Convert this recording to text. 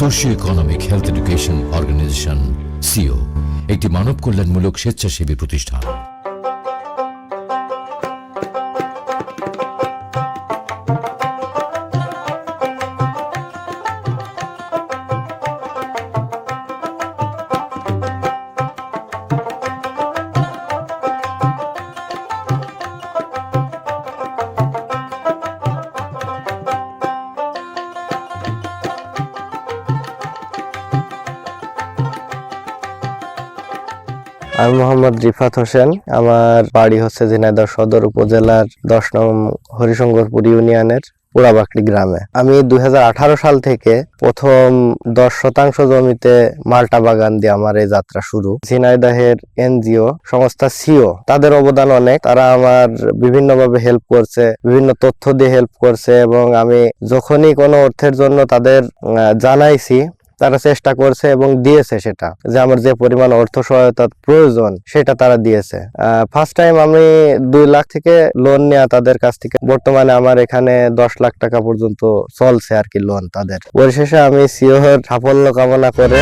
Socio economic health education organisation সিও একটি মানব কল্যাণমূলক স্বেচ্ছাসেবী প্রতিষ্ঠান। আমি মোহাম্মদ রিফাত হোসেন। আমার বাড়ি হচ্ছে ঝিনাইদহ সদর উপজেলার 10 নং হরিশঙ্করপুর ইউনিয়নের পোড়াবাকড়ি গ্রামে। আমি 2018 সাল থেকে প্রথম 10% জমিতে মাল্টা বাগান দিয়ে আমার এই যাত্রা শুরু। ঝিনাইদহের এনজিও সংস্থা সিও, তাদের অবদান অনেক। তারা আমার বিভিন্নভাবে হেল্প করছে, বিভিন্ন তথ্য দিয়ে হেল্প করছে, এবং আমি যখনই কোনো অর্থের জন্য তাদের জানাইছি তারা চেষ্টা করছে এবং দিয়েছে, সেটা যে আমার যে পরিমাণ অর্থ সহায়তার প্রয়োজন সেটা তারা দিয়েছে। ফার্স্ট টাইম আমি 2 লাখ থেকে লোন নেওয়া তাদের কাছ থেকে। বর্তমানে আমার এখানে 10 লাখ টাকা পর্যন্ত চলছে আর কি লোন তাদের। পরিশেষে আমি সিওর সাফল্য কামনা করে